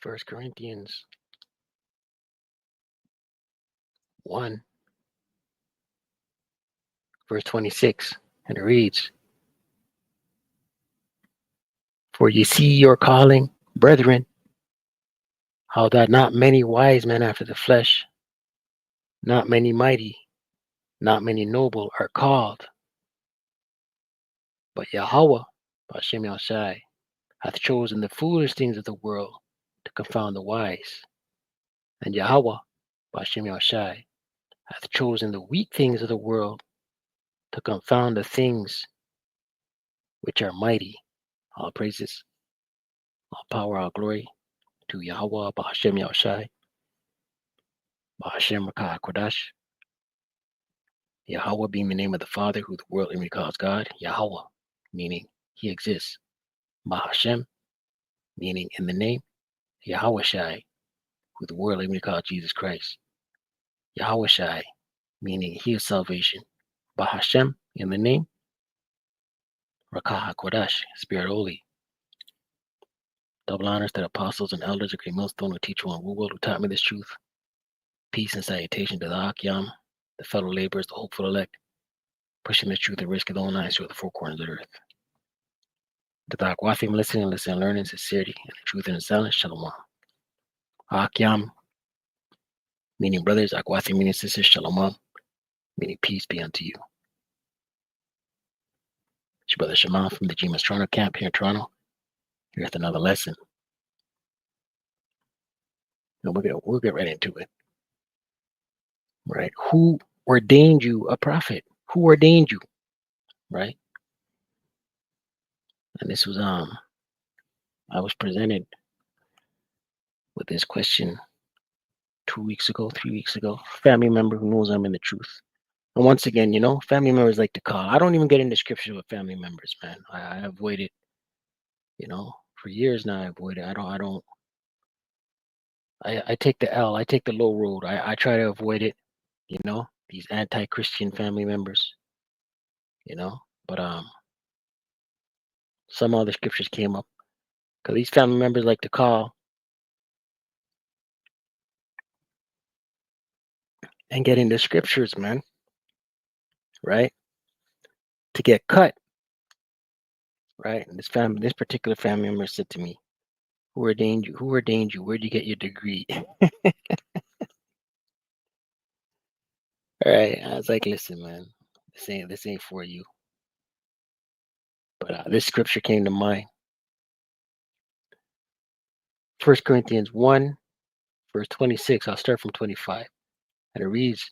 First Corinthians 1, verse 26, and it reads, "For ye see your calling, brethren, how that not many wise men after the flesh, not many mighty, not many noble are called, but Yahweh, Bashem Yahshai, hath chosen the foolish things of the world to confound the wise, and Yahweh, Bashem Yahshai, hath chosen the weak things of the world to confound the things which are mighty." All praises, all power, all glory to Yahweh, Bashem Yahshai, Bashem Rakah Kodash. Yahweh being the name of the Father, who the world only calls God. Yahweh, meaning He exists. Bahashem, meaning in the name. Yahweh Shai, who the world only calls Jesus Christ. Yahweh Shai, meaning He is salvation. Bahashem, in the name. Rakah Kodash, Spirit Holy. Double honors to the apostles and elders, a great millstone who teach one rule, who taught me this truth. Peace and salutation to the Akyam, the fellow laborers, the hopeful elect, pushing the truth and risk of their own eyes through the four corners of the earth. To the Akwafim, listening, learning, sincerity, and the truth in the silence, Shalom. Akyam, meaning brothers, Akwafim, meaning sisters, Shalom, meaning peace be unto you. It's your brother Shema from the GMS Toronto camp here in Toronto. Here with another lesson. And we'll get right into it. Right? Who ordained you a prophet? Who ordained you? Right? And this was I was presented with this question 2 weeks ago, 3 weeks ago. Family member who knows I'm in the truth. And once again, family members like to call. I don't even get into scripture with family members, man. I avoid it, for years now. I avoid it. I take the L. I take the low road. I try to avoid it, these anti-Christian family members, but some other scriptures came up because these family members like to call and get into scriptures, man, right? To get cut, right? And this particular family member said to me, "Who ordained you? Who ordained you? Where'd you get your degree?" All right, I was like, "Listen, man, this ain't for you." But this scripture came to mind. 1 Corinthians 1, verse 26. I'll start from 25. And it reads,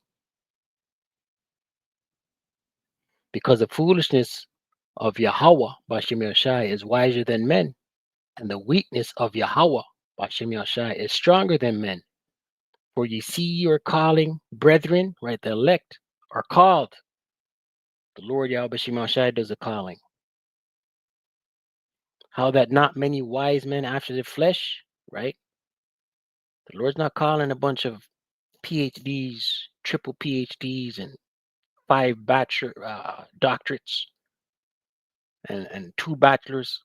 "Because the foolishness of Yahweh, Bashem Yahshai, is wiser than men, and the weakness of Yahweh, Bashem Yahshai, is stronger than men. For ye see your calling, brethren," right? The elect are called. The Lord Yahweh Bashem Yahshai does the calling. "How that not many wise men after the flesh," right? The Lord's not calling a bunch of PhDs, triple PhDs, and 5 bachelor doctorates and 2 bachelors.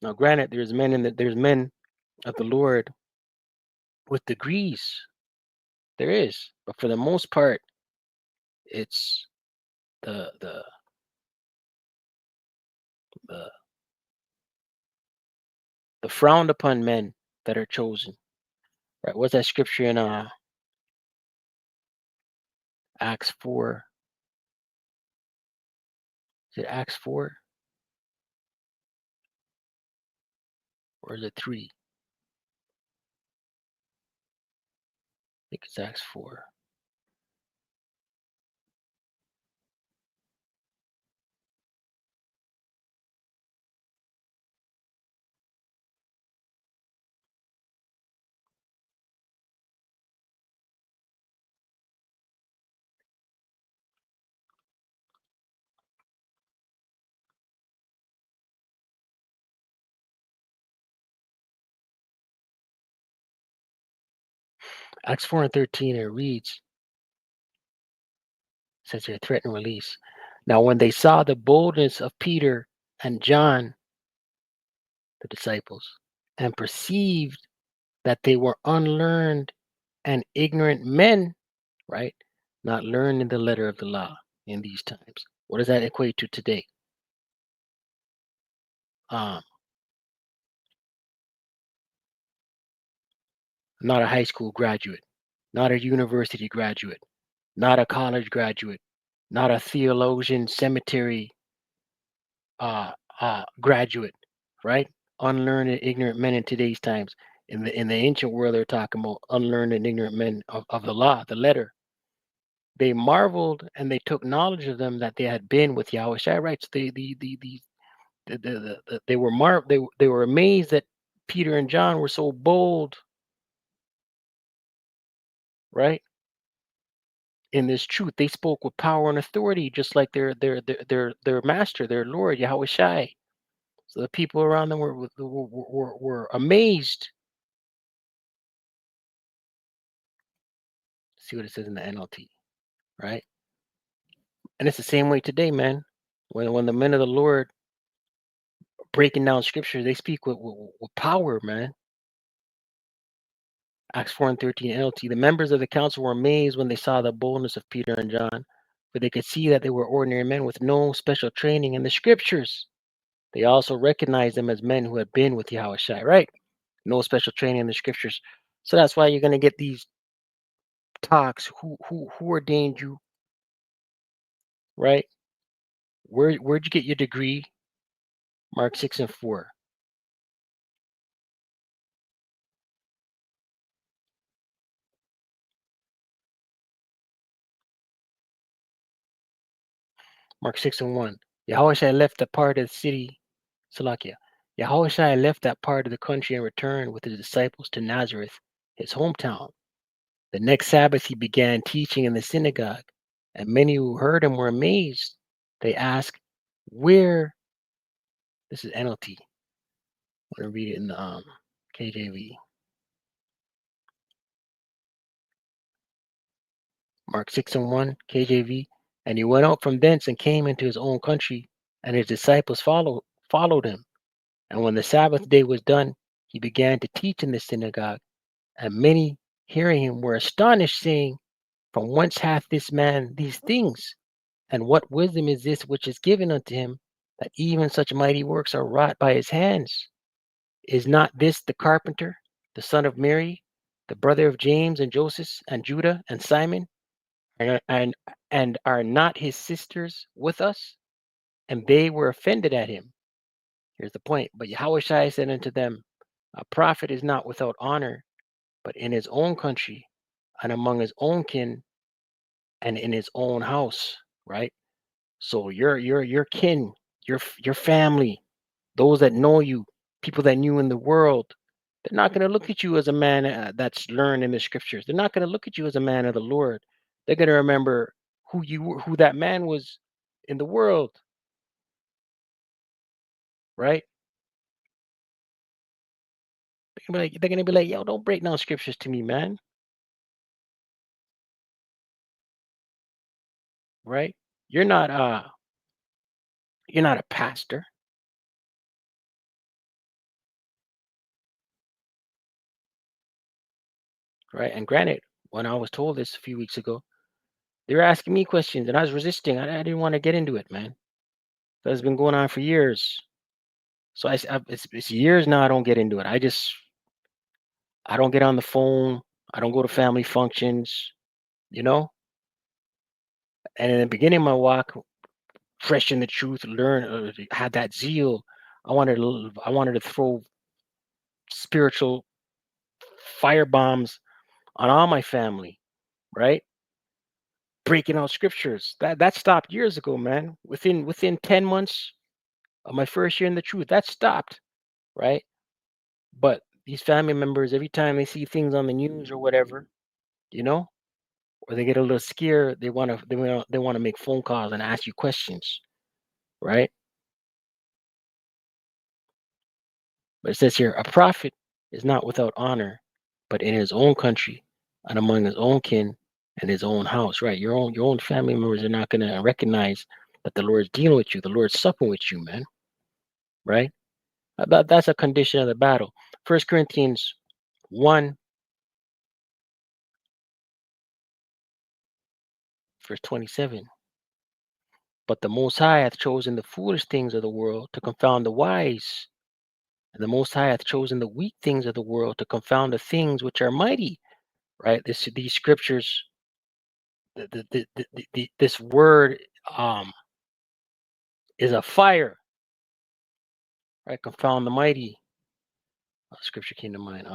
Now, granted, there's men of the Lord with degrees. There is, but for the most part, it's the frowned upon men that are chosen. Right? What's that scripture in Acts 4? Is it Acts 4? Or is it 3? I think it's Acts 4. Acts 4 and 13, it reads, says here, threat and release. "Now when they saw the boldness of Peter and John," the disciples, "and perceived that they were unlearned and ignorant men, right? Not learning the letter of the law in these times. What does that equate to today? Um, not a high school graduate, not a university graduate, not a college graduate, not a theologian seminary graduate, right? Unlearned and ignorant men in today's times. In the ancient world, they're talking about unlearned and ignorant men of the law, the letter. They marveled and they took knowledge of them that they had been with Yahweh Shai, right? So they were they were amazed that Peter and John were so bold, right? In this truth, they spoke with power and authority, just like their master, their Lord Yahweh Shai. So the people around them were amazed. See what it says in the NLT, right? And it's the same way today, man. When the men of the Lord breaking down scripture, they speak with power, man. Acts 4 and 13 NLT. The members of the council were amazed when they saw the boldness of Peter and John, for they could see that they were ordinary men with no special training in the scriptures. They also recognized them as men who had been with Yahweh Shai, right? No special training in the scriptures. So that's why you're gonna get these talks. Who ordained you, right? Where'd you get your degree? Mark 6 and 4. Mark 6 and 1. Yahushua left that part of the city, Salakia. Yahushua left that part of the country and returned with his disciples to Nazareth, his hometown. The next Sabbath he began teaching in the synagogue, and many who heard him were amazed. They asked, where, this is NLT. I'm going to read it in the KJV. Mark 6 and 1, KJV. And he went out from thence and came into his own country, and his disciples followed him. And when the Sabbath day was done, he began to teach in the synagogue, and many hearing him were astonished, saying, from whence hath this man these things? And what wisdom is this which is given unto him, that even such mighty works are wrought by his hands? Is not this the carpenter, the son of Mary, the brother of James and Joseph and Judah and Simon? And, and, and are not his sisters with us? And they were offended at him. Here's the point. But Yahushua said unto them, a prophet is not without honor, but in his own country and among his own kin and in his own house, right? So your kin, your family, those that know you, people that knew in the world, they're not going to look at you as a man that's learned in the scriptures. They're not going to look at you as a man of the Lord. They're going to remember who that man was in the world, right? They're gonna be like, yo, don't break down scriptures to me, man. Right? You're not uh you're not a pastor, right? And granted, when I was told this a few weeks ago, they were asking me questions and I was resisting. I didn't want to get into it, man. That's been going on for years. So it's years now I don't get into it. I don't get on the phone. I don't go to family functions, you know? And in the beginning of my walk, fresh in the truth, learn, had that zeal. I wanted to throw spiritual fire bombs on all my family, right? Breaking out scriptures. That stopped years ago, man. Within 10 months of my first year in the truth, that stopped, right? But these family members, every time they see things on the news or whatever, you know, or they get a little scared, they want to make phone calls and ask you questions, right? But it says here, a prophet is not without honor, but in his own country and among his own kin and his own house, right? Your own family members are not going to recognize that the Lord's dealing with you, the Lord's supping with you, man, right? That's a condition of the battle. First Corinthians 1, verse 27. But the Most High hath chosen the foolish things of the world to confound the wise. And the Most High hath chosen the weak things of the world to confound the things which are mighty. Right? These scriptures, this word is a fire. Right? Confound the mighty. Scripture came to mind. 2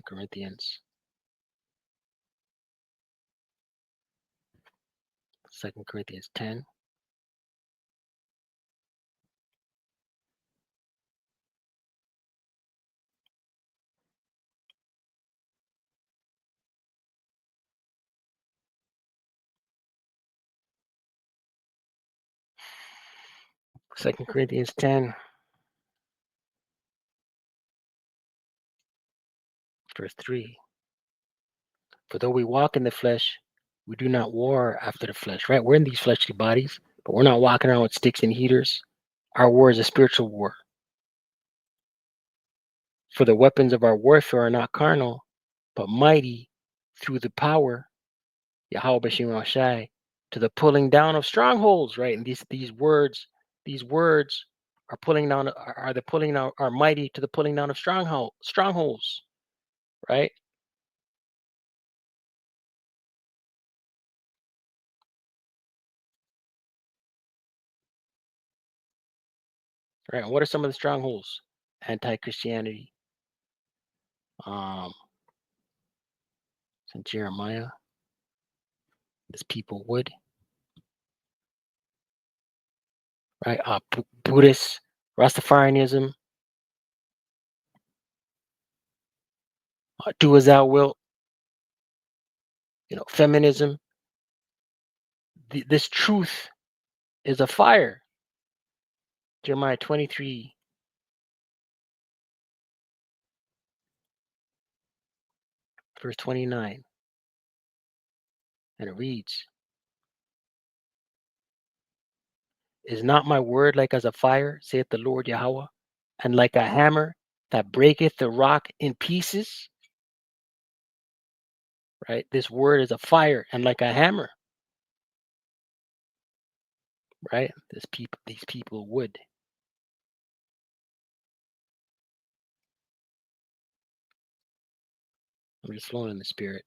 Corinthians. 2 Corinthians 10. Second Corinthians 10, verse 3. For though we walk in the flesh, we do not war after the flesh, right? We're in these fleshly bodies, but we're not walking around with sticks and heaters. Our war is a spiritual war. For the weapons of our warfare are not carnal, but mighty through the power, Yahweh B'Shem Shai, to the pulling down of strongholds, right? And these words are pulling down, are mighty to the pulling down of strongholds, right? Right. And what are some of the strongholds? Anti-Christianity. It's in Jeremiah. This people would. Right. Buddhist, Rastafarianism. Do as thou wilt. Feminism. This truth is a fire. Jeremiah 23, verse 29. And it reads, Is not my word like as a fire, saith the Lord Yahweh, and like a hammer that breaketh the rock in pieces? Right? This word is a fire and like a hammer. Right? These people would. I'm just flowing in the spirit.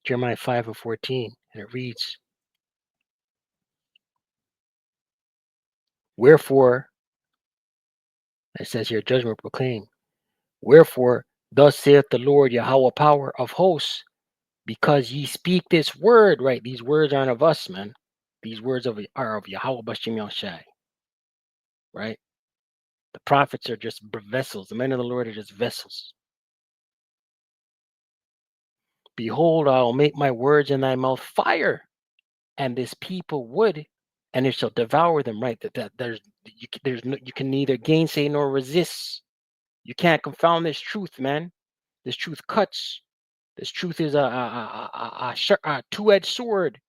Jeremiah 5 and 14, and it reads, Wherefore, it says here, judgment proclaim. Wherefore, thus saith the Lord Yahweh, power of hosts, because ye speak this word, right? These words aren't of us, man. These words are of Yahweh B'Shem Yahushai, right? The prophets are just vessels. The men of the Lord are just vessels. Behold, I will make my words in thy mouth fire, and this people wood, and it shall devour them, right? You can neither gainsay nor resist. You can't confound this truth, man. This truth cuts. This truth is a two-edged sword.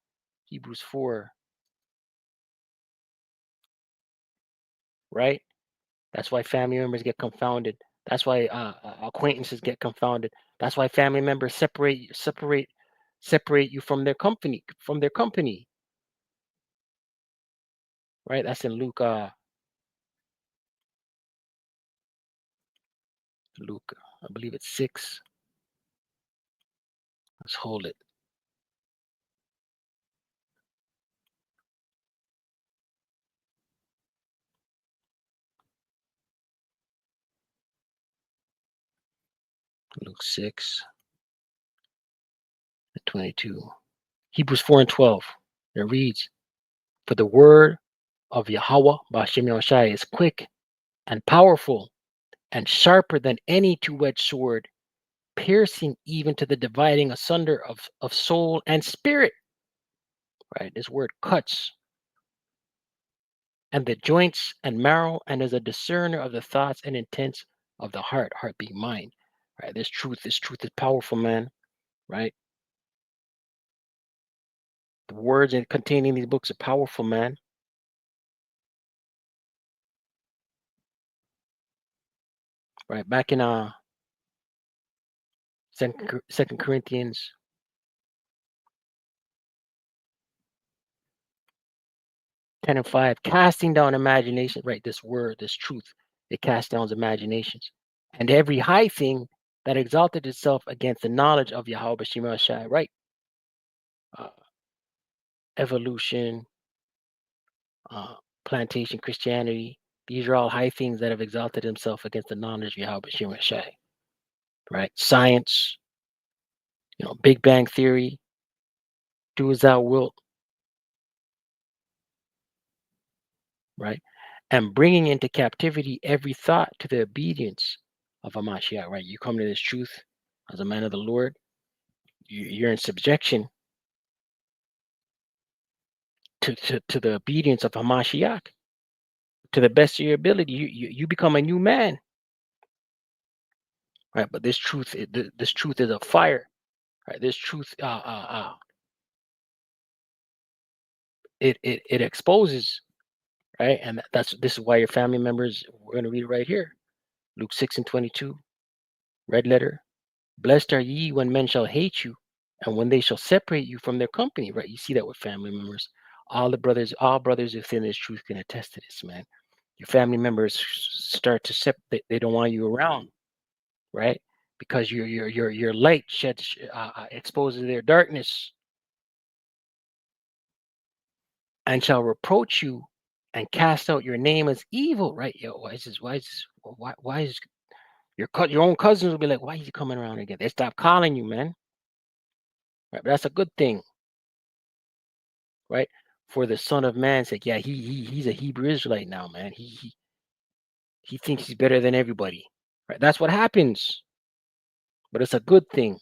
Hebrews 4, right? That's why family members get confounded. That's why acquaintances get confounded. That's why family members separate you from their company, right? That's in Luke. Luke, I believe it's 6. Let's hold it. Luke 6 and 22. Hebrews 4 and 12. It reads, For the word of Yahweh B'Shem Yahushai is quick and powerful and sharper than any two-edged sword, piercing even to the dividing asunder of soul and spirit. Right? This word cuts. and the joints and marrow, and is a discerner of the thoughts and intents of the heart being mind. Right? This truth is powerful, man. Right? The words containing these books are powerful, man. Right? Back in Second Corinthians 10:5, casting down imagination. Right? This word, this truth, it casts down imaginations, and every high thing that exalted itself against the knowledge of Yahweh Bashim Shai. Right? Uh, Evolution, uh, plantation Christianity. These are all high things that have exalted themselves against the knowledge of Yahweh Bashim Shai. Right? Science, Big Bang Theory, do as thou wilt. Right? And bringing into captivity every thought to the obedience of Hamashiach, right? You come to this truth as a man of the Lord, you're in subjection to the obedience of Hamashiach to the best of your ability. You become a new man, right? But this truth is a fire, right? This truth, it exposes, right? And this is why your family members. We're going to read it right here, Luke 6:22, red letter. Blessed are ye when men shall hate you, and when they shall separate you from their company. Right? You see that with family members. All brothers within this truth can attest to this, man. Your family members start to separate. They don't want you around, right? Because your light sheds exposes their darkness, and shall reproach you and cast out your name as evil. Right? Yo, why is your own cousins will be like, why is he coming around again? They stop calling you, man. Right? But that's a good thing. Right? For the Son of Man sake, yeah, he's a Hebrew Israelite now, man. He thinks he's better than everybody. Right? That's what happens. But it's a good thing,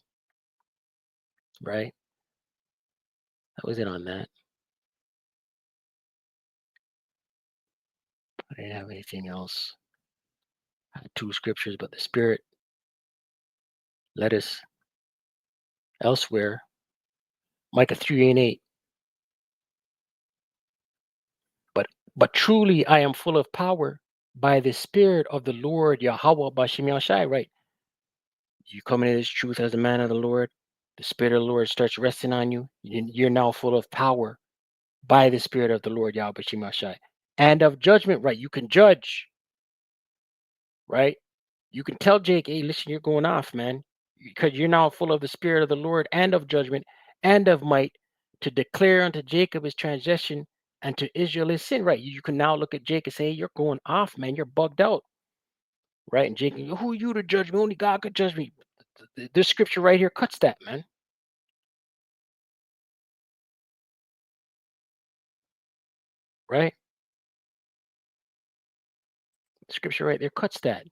right? That was it on that. I didn't have anything else. I had two scriptures, but the Spirit led us elsewhere. Micah 3:8. But but truly I am full of power by the Spirit of the Lord Yahweh Bashim Yashai. Right? You come into this truth as a man of the Lord, the Spirit of the Lord starts resting on you. You're now full of power by the Spirit of the Lord Yahweh Shai, and of judgment, right? You can judge, right? You can tell Jake, hey, listen, you're going off, man, because you're now full of the Spirit of the Lord and of judgment and of might to declare unto Jacob his transgression and to Israel his sin, right? You can now look at Jake and say, hey, you're going off, man, you're bugged out, right? And Jake, who are you to judge me? Only God could judge me. This scripture right here cuts that, man, right? Scripture right there cuts that.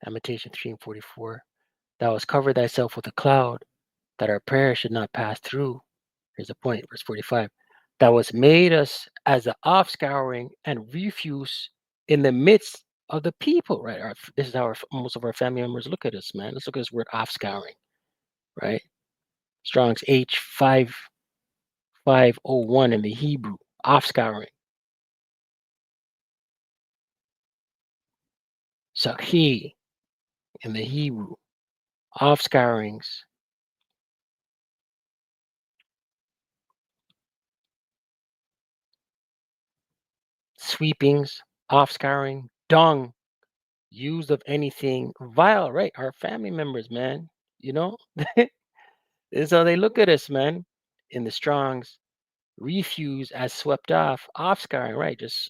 Lamentation 3:44. Thou hast covered thyself with a cloud, that our prayer should not pass through. Here's the point, verse 45. Thou hast made us as an offscouring and refuse in the midst of the people, right? This is how most of our family members look at us, man. Let's look at this word offscouring, right? Strong's H5501 in the Hebrew, offscouring. Sakhi in the Hebrew, offscourings. Sweepings, offscouring, dung, used of anything vile, right? Our family members, man. You know, this is how they look at us, man. In the Strongs, refuse as swept off, offscouring, right? Just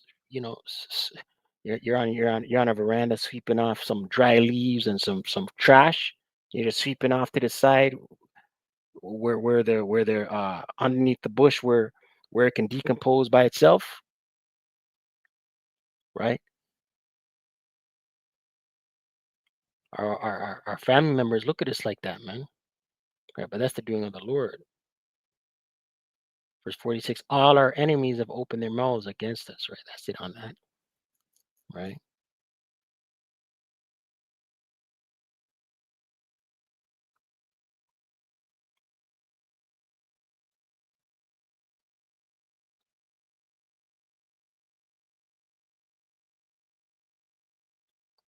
you're on a veranda sweeping off some dry leaves and some trash. You're just sweeping off to the side where they're underneath the bush where it can decompose by itself. right? Our family members look at us like that, man. Right? But that's the doing of the Lord. Verse 46, all our enemies have opened their mouths against us, right? That's it on that, right?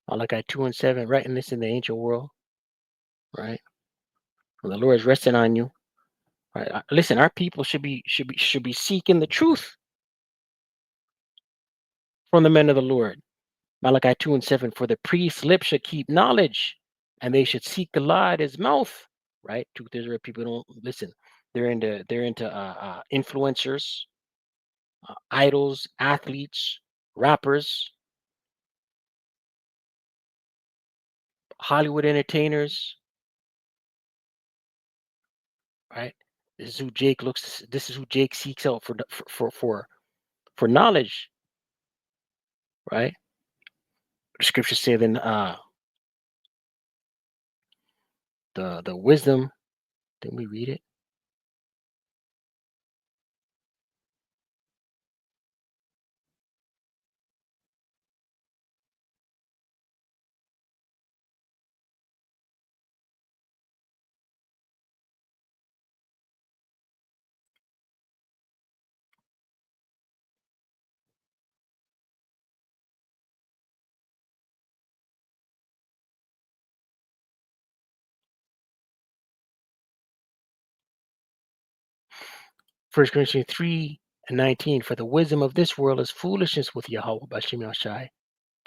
Malachi 2 and 7, writing this in the ancient world, right? When the Lord is resting on you, right? Listen, our people should be seeking the truth from the men of the Lord. Malachi 2 and 7, for the priest's lips should keep knowledge, and they should seek the law at his mouth, right? Truth is where people don't listen. They're into influencers, idols, athletes, rappers, Hollywood entertainers, right? This is who Jake seeks out for knowledge, right? The scriptures say then the wisdom, didn't we read it? First Corinthians 3 and 19, for the wisdom of this world is foolishness with Yahweh Bashim Yashai.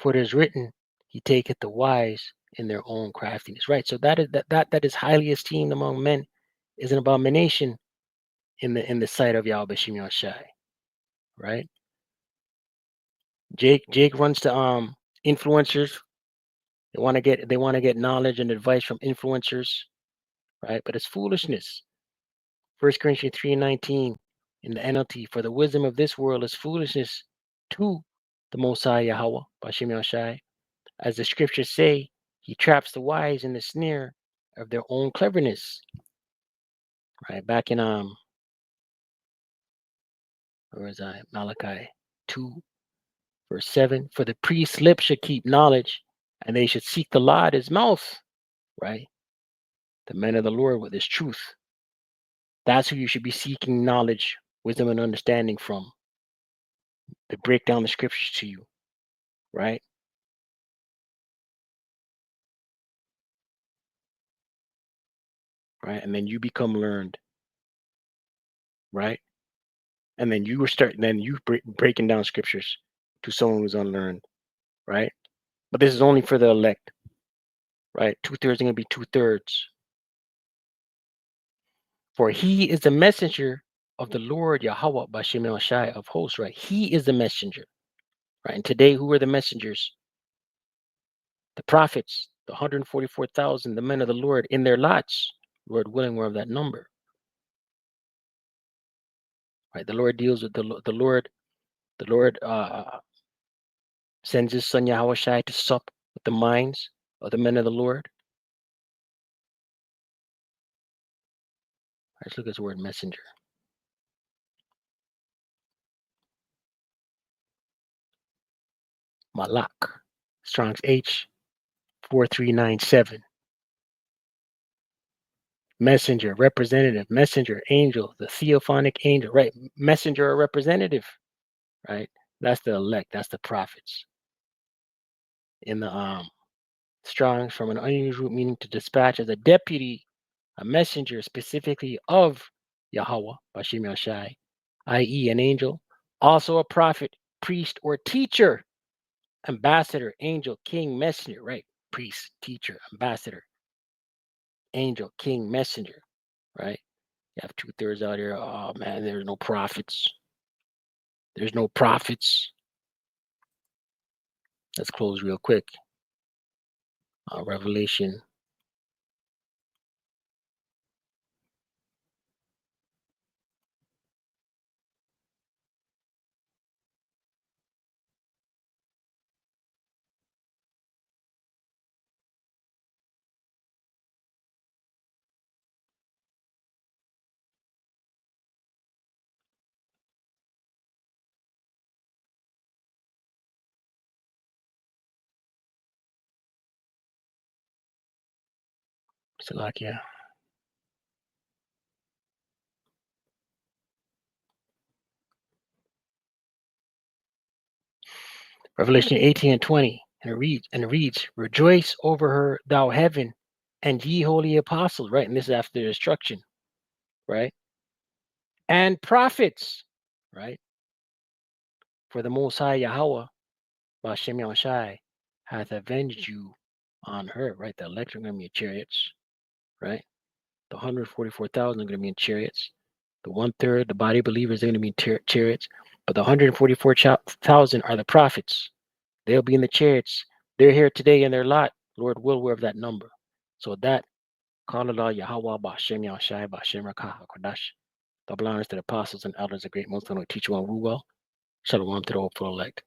For it is written, he taketh the wise in their own craftiness. Right. So that is highly esteemed among men is an abomination in the sight of Yahweh Bashim Yashai. Right. Jake runs to influencers. They want to get knowledge and advice from influencers, right? But it's foolishness. First Corinthians 3 and 19 in the NLT, for the wisdom of this world is foolishness to the Most High Yahweh, Bashim Yashai. As the scriptures say, he traps the wise in the snare of their own cleverness. Right, back in where is I? Malachi 2, verse 7. For the priest's lips should keep knowledge, and they should seek the law at his mouth. Right? The men of the Lord with his truth. That's who you should be seeking knowledge, wisdom, and understanding from. To break down the scriptures to you, right? Right, and then you become learned, right? And then breaking down scriptures to someone who's unlearned, right? But this is only for the elect, right? 2/3 are going to be 2/3. For he is the messenger of the Lord Yahweh Bashem El Shai of hosts, right? He is the messenger, right? And today, who are the messengers? The prophets, the 144,000, the men of the Lord in their lots. Lord willing, we're of that number, right? The Lord deals with the Lord. The Lord sends his son Yahweh Shai to sup with the minds of the men of the Lord. Let's look at the word messenger. Malak. Strong's H 4397. Messenger, representative, messenger, angel, the theophanic angel, right? Messenger or representative, right? That's the elect, that's the prophets. In the Strong's, from an unusual meaning to dispatch as a deputy, a messenger specifically of Yahweh, Bashim Yashai, i.e., an angel, also a prophet, priest, or teacher, ambassador, angel, king, messenger, right? Priest, teacher, ambassador, angel, king, messenger, right? You have 2/3 out here. Oh man, there's no prophets. There's no prophets. Let's close real quick. Revelation. Salakia. Revelation 18 and 20. And it reads, rejoice over her, thou heaven, and ye holy apostles, right? And this is after the destruction, right? And prophets, right? For the Most High Yahweh, Bashem Yahushai, hath avenged you on her, right? The elect are going to be in chariots, right? The 144,000 are going to be in chariots. The one third, the body believers, are going to be in chariots. But the 144,000 are the prophets. They'll be in the chariots. They're here today in their lot. Lord will, we're of that number. So that, call Allah Yahweh, Bashem Yahushai, Bashem Rakah HaKodash. Double honors to the apostles and elders, a great most honorable teacher, one rule well. Shalom to the hopeful elect.